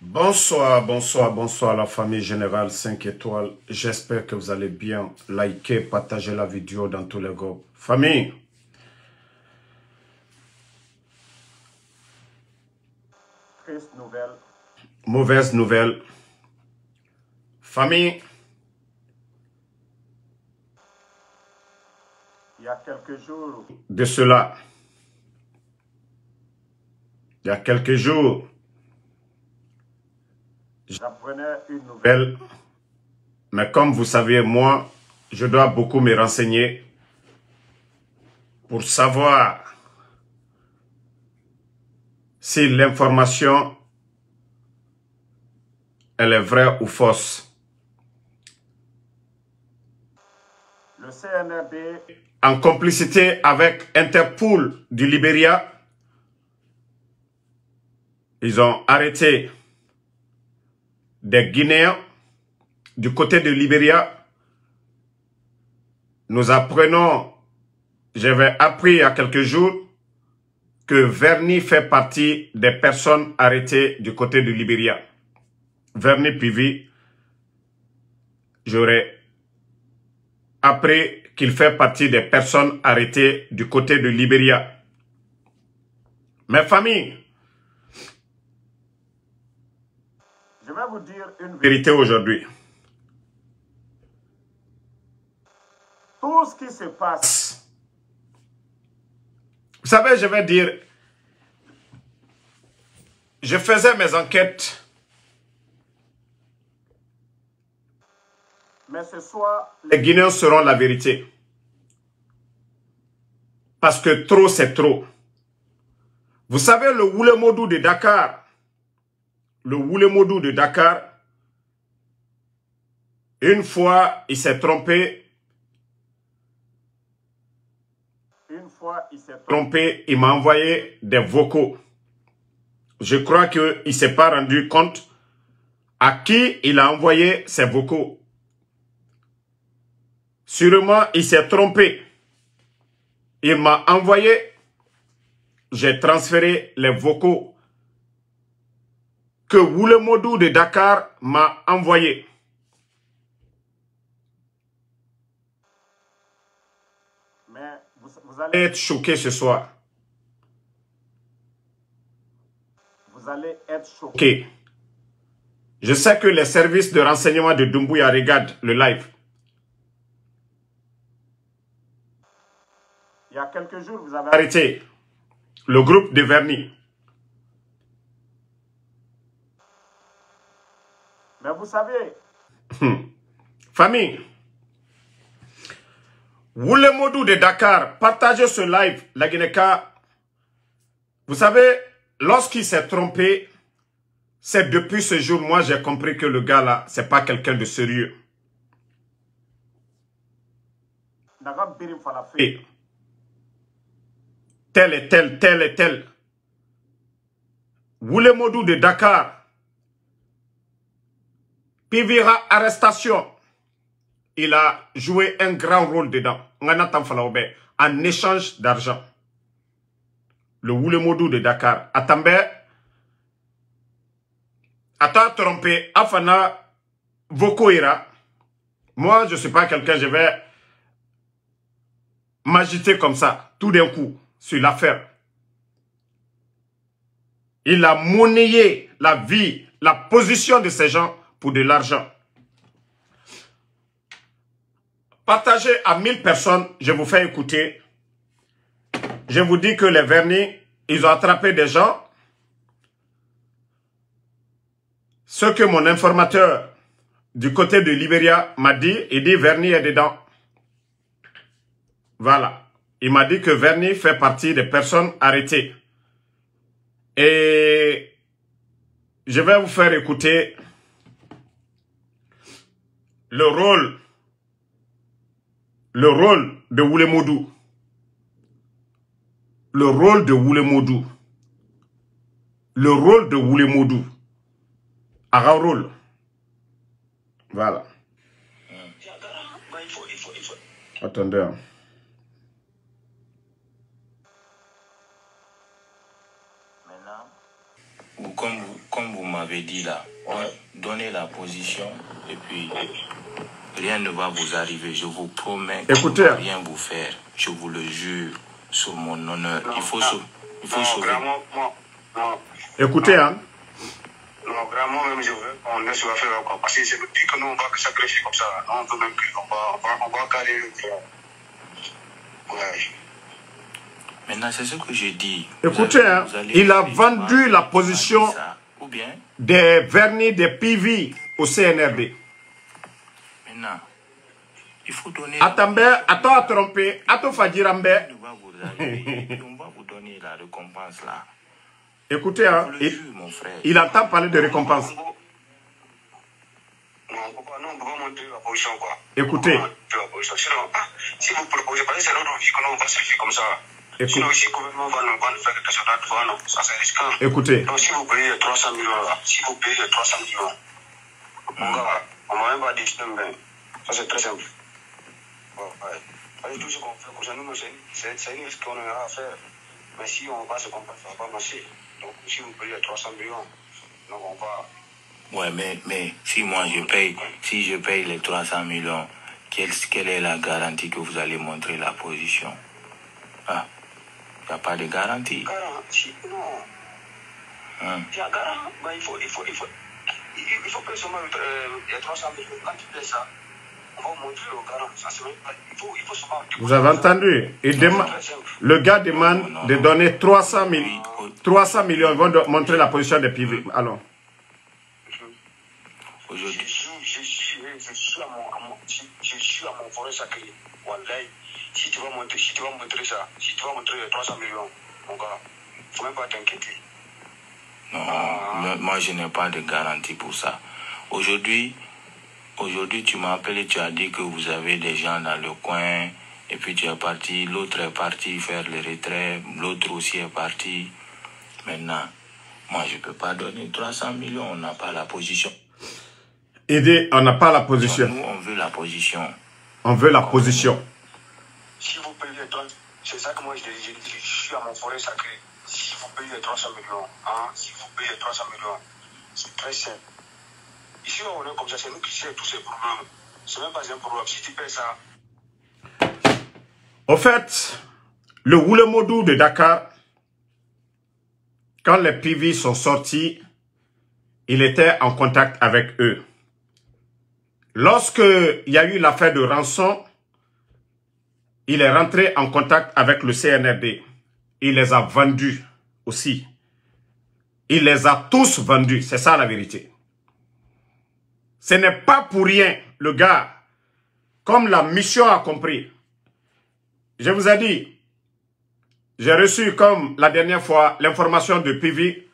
Bonsoir, bonsoir, bonsoir la famille Générale 5 étoiles. J'espère que vous allez bien. Likez, partagez la vidéo dans tous les groupes. Famille, triste nouvelle, mauvaise nouvelle. Famille, il y a quelques jours de cela, j'apprenais une nouvelle. Mais comme vous savez, moi, je dois beaucoup me renseigner pour savoir si l'information, elle est vraie ou fausse. Le CNRD, en complicité avec Interpol du Libéria, ils ont arrêté des Guinéens du côté de Libéria. Nous apprenons, j'avais appris il y a quelques jours, que Verny fait partie des personnes arrêtées du côté du Libéria. Verny Pivi, j'aurais appris qu'il fait partie des personnes arrêtées du côté de Libéria. Mes familles, je vais vous dire une vérité aujourd'hui. Tout ce qui se passe, vous savez, je vais dire, je faisais mes enquêtes, mais ce soir, les Guinéens sauront la vérité. Parce que trop, c'est trop. Vous savez, le Woulemodou de Dakar, une fois, il s'est trompé. Il m'a envoyé des vocaux. Je crois qu'il ne s'est pas rendu compte à qui il a envoyé ces vocaux. Sûrement, il s'est trompé. Il m'a envoyé, j'ai transféré les vocaux que Woulemodou de Dakar m'a envoyé. Mais vous allez être choqués ce soir. Vous allez être choqués. Je sais que les services de renseignement de Doumbouya regardent le live. Il y a quelques jours, vous avez arrêté le groupe de Verny. Mais vous savez, famille, Woulemodou de Dakar, partagez ce live, la Guinée-Ka. Vous savez, lorsqu'il s'est trompé, c'est depuis ce jour, moi j'ai compris que le gars là, c'est pas quelqu'un de sérieux. Tel et tel, tel et tel. Woulemodou de Dakar, Pivira arrestation. Il a joué un grand rôle dedans. En échange d'argent. Le Woulemodou de Dakar. Atambe, Ata trompé, Afana, Vokoira. Moi, je ne suis pas quelqu'un, je vais m'agiter comme ça, tout d'un coup, sur l'affaire. Il a monnayé la vie, la position de ces gens pour de l'argent. Partagez à 1000 personnes, je vous fais écouter. Je vous dis que les Verny, ils ont attrapé des gens. Ce que mon informateur du côté de Libéria m'a dit, il dit Verny est dedans. Voilà. Il m'a dit que Verny fait partie des personnes arrêtées. Et je vais vous faire écouter le rôle de Woulemodou. Le rôle de Woulemodou. Le rôle de Woulemodou. Un rôle. Voilà. Attendez. comme vous m'avez dit là, donnez la position et puis rien ne va vous arriver. Je vous promets que je ne vais rien vous faire. Je vous le jure sur mon honneur. Il faut sauver. Écoutez, hein. Non, vraiment, même je veux qu'on laisse faire quoi. Parce que je me dis que nous, on va sacrifier comme ça. Non, on veut même qu'on va carrer le frère. Ouais. Maintenant, c'est ce que j'ai dit. Écoutez, hein, il a vendu la position des vernis des PV au CNRD. Maintenant, il faut donner... Attends à tromper, attends Fadirambe. On va vous donner la récompense là. Écoutez, hein, il entend parler de récompense. Non, on ne peut pas montrer la position quoi. Écoutez. Sinon, si vous proposez, parce que c'est notre vie que nous on va se faire comme ça. Sinon, si le gouvernement va nous faire quelque chose d'autre, non, ça c'est risquant. Écoutez. Donc, si vous payez 300 millions là, si vous payez 300 millions, mon gars, on ne va même pas dire ça c'est très simple. Ouais. Tout ce qu'on fait, pour nous, c'est une risque qu'on aura à faire. Mais si on va se comparer, ça ne va pas marcher. Donc, si vous payez 300 millions, donc on va... Ouais, mais si moi je paye, si je paye les 300 millions, quelle est la garantie que vous allez montrer la position? Ah, il n'y a pas de garantie. Garantie, non. Il y a garantie, mais il faut payer seulement les 300 millions. Quand tu payes ça, on va montrer le garant. Ça, il faut seulement... Vous avez entendu? Le gars demande de donner 300 millions. 300 millions, ils vont montrer la position des PV. Alors. Je suis à mon forêt sacré. Wallahi, si tu vas montrer ça, si tu vas montrer les 300 millions, mon gars, il ne faut même pas t'inquiéter. Non, moi je n'ai pas de garantie pour ça. Aujourd'hui, tu m'as appelé, tu as dit que vous avez des gens dans le coin, et puis tu es parti, l'autre est parti faire le retrait, l'autre aussi est parti. Maintenant, moi je ne peux pas donner 300 millions, on n'a pas la position. Aider, on n'a pas la position. Nous, on veut la position. On veut la position. Si vous payez, c'est ça que moi je dis, je suis à mon forêt sacré. Si vous payez 300 millions, si vous payez 300 millions, c'est très simple. Ici, on est comme ça, c'est nous qui gérons tous ces problèmes. C'est même pas un problème. Si tu payes ça. Au fait, le Woulemodou de Dakar, quand les PV sont sortis, il était en contact avec eux. Lorsque il y a eu l'affaire de rançon, il est rentré en contact avec le CNRD. Il les a vendus aussi. Il les a tous vendus. C'est ça la vérité. Ce n'est pas pour rien, le gars, comme la mission a compris. Je vous ai dit, j'ai reçu comme la dernière fois l'information de PV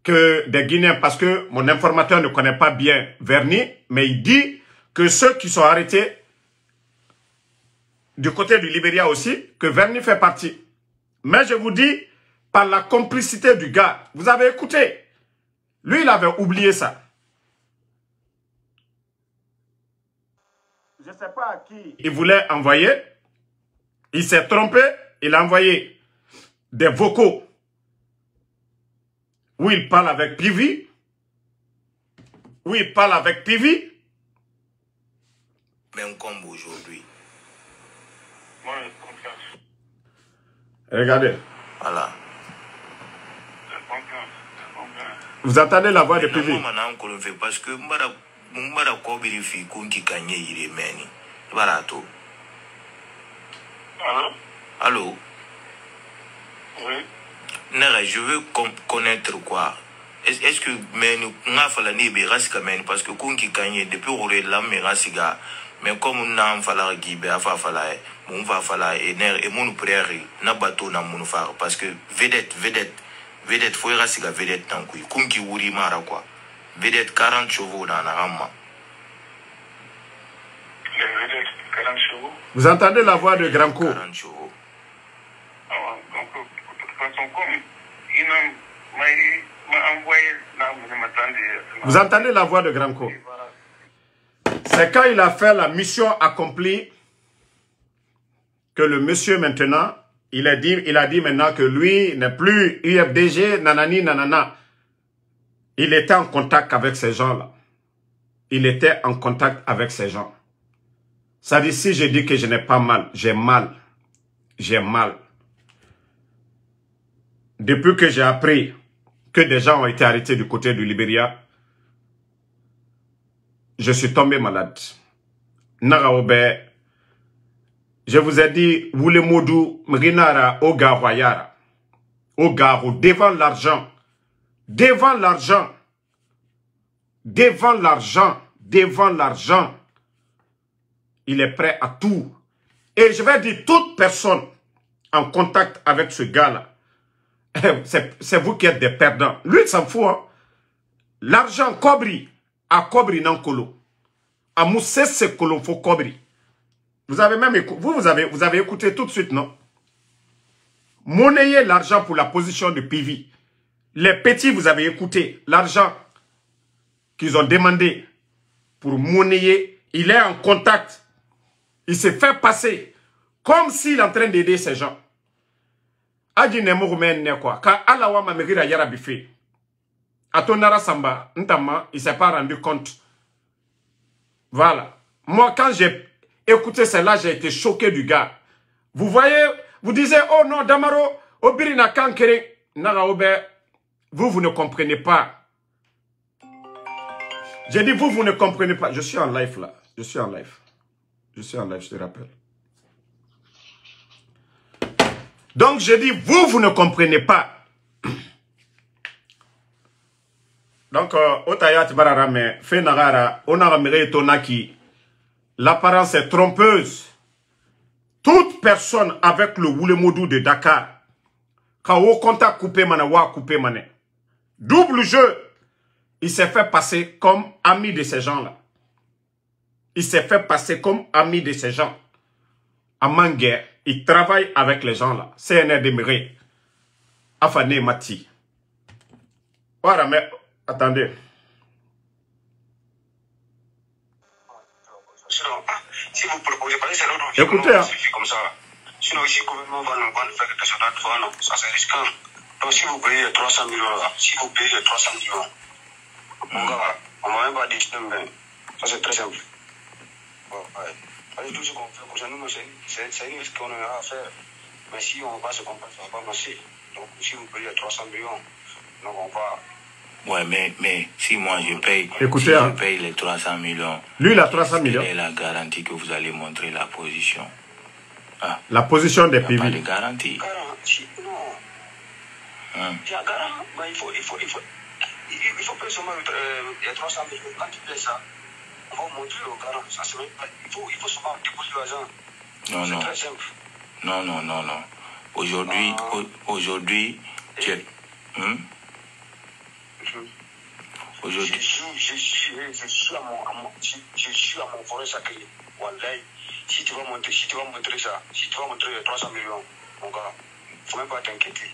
que des Guinéens, parce que mon informateur ne connaît pas bien Verny, mais il dit que ceux qui sont arrêtés du côté du Libéria aussi, que Verny fait partie. Mais je vous dis, par la complicité du gars, vous avez écouté, lui il avait oublié ça. Je ne sais pas à qui il voulait envoyer. Il s'est trompé. Il a envoyé des vocaux où il parle avec PV. Où il parle avec PV. Même comme aujourd'hui. Regardez. Voilà. Vous entendez la voix de PV. Parce que Mbara ko vérifie qu'on qui gagne il est meni. Voilà tout. Allô? Oui. Nara, je veux connaître quoi? Est-ce que meni n'a pas la nibe rasika meni parce que qu'on qui gagne depuis aurait la merasiga mais comme n'a pas la gibe a fa fala mon va fala et mon prière n'a bateau na mon faire parce que vedette faut rasika vedette tant qu'on qui wuri mara quoi. Vedette 40 chevaux dans la rame. Vous entendez la voix de Granco? 40 chevaux. Vous entendez la voix de Granco? C'est quand il a fait la mission accomplie que le monsieur maintenant, il a dit maintenant que lui n'est plus UFDG, nanani, nanana. Il était en contact avec ces gens-là. Il était en contact avec ces gens. Ça dit, si je dis que je n'ai pas mal, j'ai mal. J'ai mal. Depuis que j'ai appris que des gens ont été arrêtés du côté du Libéria, je suis tombé malade. Naraobe, je vous ai dit, vous les modou, mrinara, oga royara. Oga, devant l'argent. Devant l'argent. Devant l'argent. Devant l'argent. Il est prêt à tout. Et je vais dire, toute personne en contact avec ce gars-là, c'est vous qui êtes des perdants. Lui, il s'en fout. Hein? L'argent, Kobri, à Kobri Nankolo. À Moussé, c'est Kolonfo Kobri. Vous avez même écouté, vous avez écouté tout de suite, non? Monnayer l'argent pour la position de PV. Les petits, vous avez écouté l'argent qu'ils ont demandé pour monnayer. Il est en contact. Il s'est fait passer comme s'il est en train d'aider ces gens. Adi nemo rumene quoi. Quand Alawa Mamerira Yarabife. Atonara Samba, Ntama, il ne s'est pas rendu compte. Voilà. Moi, quand j'ai écouté cela, j'ai été choqué du gars. Vous voyez, vous disiez, oh non, Damaro, Obirina Kankere, Naraobe, vous ne comprenez pas. J'ai dit, vous ne comprenez pas. Je suis en live là. Je suis en live. Je suis en live, je te rappelle. Donc, je dis, vous ne comprenez pas. Donc, Otayat Bararame, Fenagara, Onaramere Tonaki, l'apparence est trompeuse. Toute personne avec le Woulemodou de Dakar, quand au contact coupé manawa coupé mané, double jeu, il s'est fait passer comme ami de ces gens-là. Il s'est fait passer comme ami de ces gens. À Manguer, il travaille avec les gens là. CNR Demiré. Afane Mati. Voilà, mais attendez. Sinon, si vous proposez pas, c'est l'autre écoutez, hein. Comme ça. Sinon, ici, le gouvernement va nous faire quelque chose d'autre. Non, ça c'est risquant. Donc, si vous payez 300 millions, si vous payez 300 millions, mon gars, on ne va même pas dire ça c'est très simple. Ouais. Tout ce qu'on fait pour ça, nous, c'est une risque qu'on a à faire. Mais si on va se comprendre, ça ne va pas marcher. Donc, si vous payez 300 millions, donc on va. Ouais, mais si moi je paye, écoutez, si hein. je paye les 300 millions, lui il a 300 millions. Quelle est la garantie que vous allez montrer la position? Ah. La position des PV. Pas de garantie. Garantie, non. Il y a garantie, mais il faut payer seulement les 300 millions. Quand tu payes ça, on va montrer au garant. Ça, il faut seulement déposer l'argent. Non, non. C'est très simple. Non. Aujourd'hui, tu es... Aujourd'hui. Je suis à mon forêt sacré. Wallahi, si tu vas montrer ça, si tu vas montrer les 300 millions, mon gars, il ne faut même pas t'inquiéter.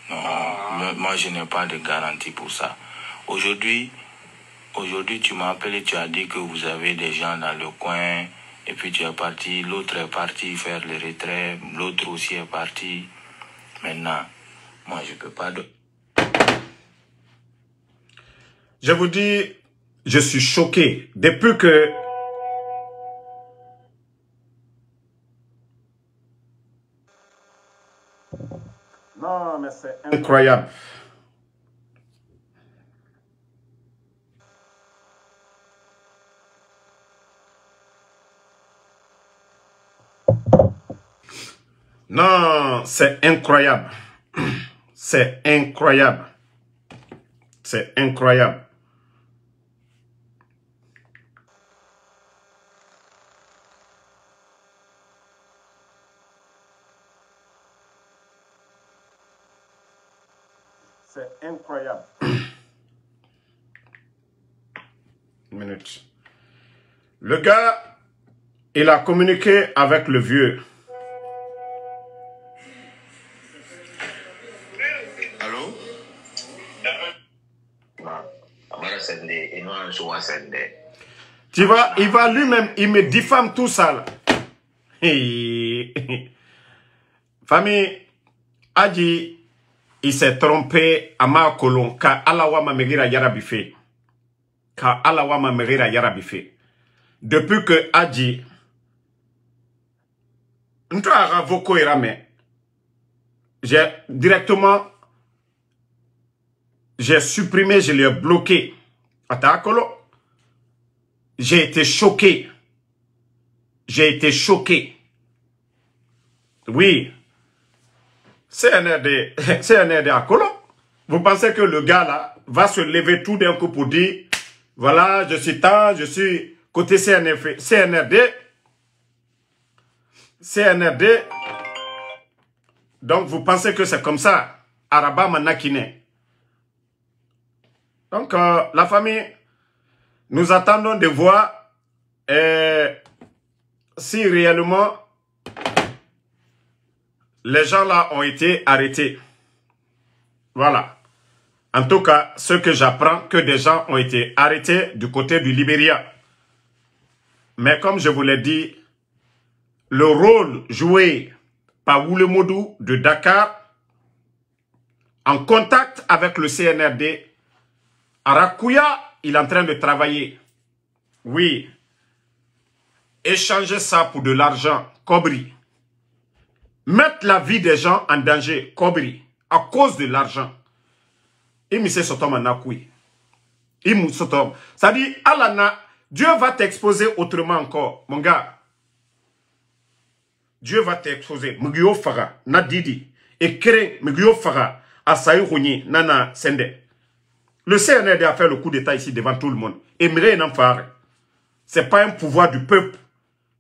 Non, moi je n'ai pas de garantie pour ça. Aujourd'hui, tu m'as appelé, tu as dit que vous avez des gens dans le coin, et puis tu es parti, l'autre est parti faire le retrait, l'autre aussi est parti. Maintenant, moi je ne peux pas... Je vous dis, je suis choqué. Depuis que... Non, mais c'est incroyable. Non, c'est incroyable. C'est incroyable. C'est incroyable. C'est incroyable. Une minute. Le gars, il a communiqué avec le vieux. Allô? Tu vois, il va lui-même, il me diffame tout ça là. Famille, Adi, il s'est trompé à ma colon, ka alawama megira yarabife. Ka alawama megira yarabife. Depuis que Adji, j'ai directement, j'ai supprimé, je l'ai bloqué. J'ai été choqué. J'ai été choqué. Oui. CNRD à Kolo. Vous pensez que le gars là va se lever tout d'un coup pour dire, voilà, je suis tant, je suis côté CNRD. Donc vous pensez que c'est comme ça. Araba Manakine. Donc la famille, nous attendons de voir si réellement les gens là ont été arrêtés. Voilà. En tout cas, ce que j'apprends, que des gens ont été arrêtés du côté du Libéria. Mais comme je vous l'ai dit, le rôle joué par Oulemodou de Dakar, en contact avec le CNRD, Arakuya, il est en train de travailler. Oui. Échanger ça pour de l'argent, Kobri. Mettre la vie des gens en danger, Kobri, à cause de l'argent. Il me sait sotom en akoui. Il me sotom. Ça dit, Alana, Dieu va t'exposer autrement encore, mon gars. Dieu va t'exposer. Mugyo Fara, Nadidi, et Kere, Mugyo Fara, Asaï Rouni, Nana Sende. Le CNRD a fait le coup d'état ici devant tout le monde. Et Mire Namfare. Ce n'est pas un pouvoir du peuple.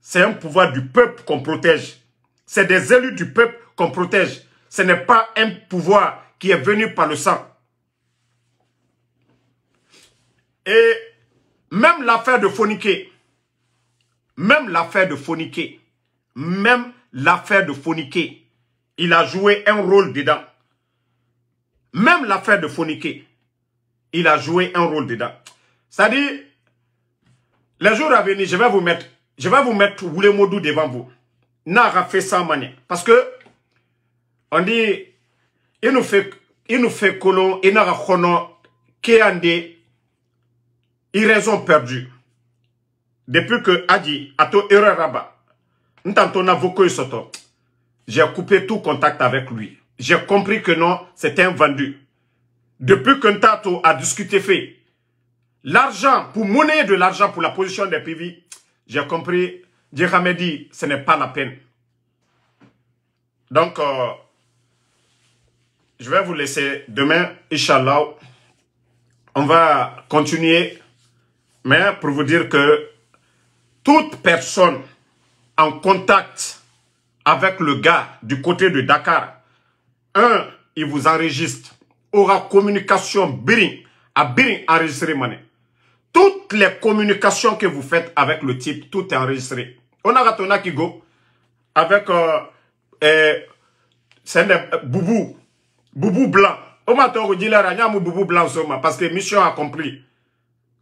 C'est un pouvoir du peuple qu'on protège. C'est des élus du peuple qu'on protège. Ce n'est pas un pouvoir qui est venu par le sang. Et même l'affaire de Foniké, il a joué un rôle dedans. Même l'affaire de Foniké, il a joué un rôle dedans. C'est-à-dire, les jours à venir, je vais vous mettre Oulemodou devant vous. N'a fait ça manière. Parce que, on dit, il nous fait colon, il n'a pas kéandé, il raison perdue. Depuis que Adji, ato erreur rabat, j'ai coupé tout contact avec lui. J'ai compris que non, c'était un vendu. Depuis que Ntato a discuté fait, l'argent, pour monnaie de l'argent pour la position des PV, j'ai compris, j'ai dit, ce n'est pas la peine. Donc, je vais vous laisser demain, Inch'Allah. On va continuer, mais pour vous dire que toute personne en contact avec le gars du côté de Dakar, il vous enregistre, aura communication biring, à biring enregistré mané. Toutes les communications que vous faites avec le type, tout est enregistré. On a Ratona Kigo avec Boubou blanc. On m'a dit là, Boubou blanc parce que mission accomplie.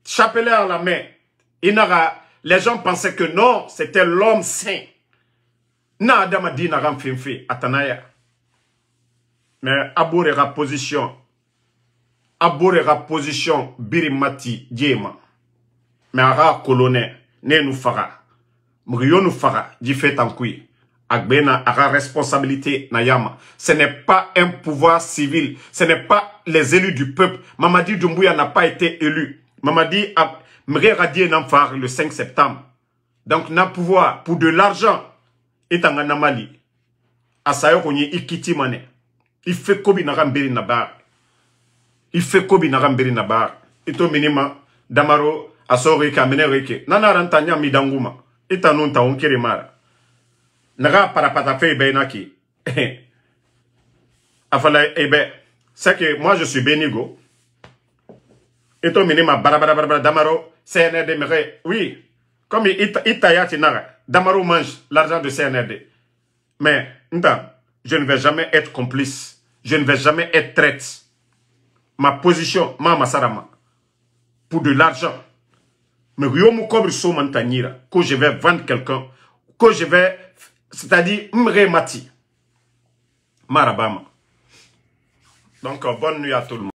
Chapelet à la main. Les gens pensaient que non, c'était l'homme saint. Na Adam a dit Naram Finfi, Atanaya. Mais Abourera position. Birimati Diema. Mais Ara colonel, ne nous fera. Mrio nous fera, dit fait en kui. Agbena Ara responsabilité Nayama. Ce n'est pas un pouvoir civil. Ce n'est pas les élus du peuple. Mamadi Doumbouya n'a pas été élu. Mamadi Mre Radie Namfar le 5 septembre. Donc, n'a pouvoir pour de l'argent. Et en Mali. Asayo Konye Ikiti Mane. Il fait Kobi Naramberi Nabar. Il fait Kobi Naramberi Nabar. Ito minima Damaro Asori Kamene Reke. Nana Rantanya Midanguma. Eta non ta onkere mara. Naga parapata fe benaki. Afala ebe. C'est que moi je suis Benigo. Ito minima barabara Damaro CNRD mere. Oui. Comme Itayati Nara. Damaro mange l'argent de CNRD. Mais, je ne vais jamais être complice. Je ne vais jamais être traite. Ma position, Mama Sarama, pour de l'argent. Mais que je vais vendre quelqu'un, que je vais, c'est-à-dire, Mremati. Marabama. Donc, bonne nuit à tout le monde.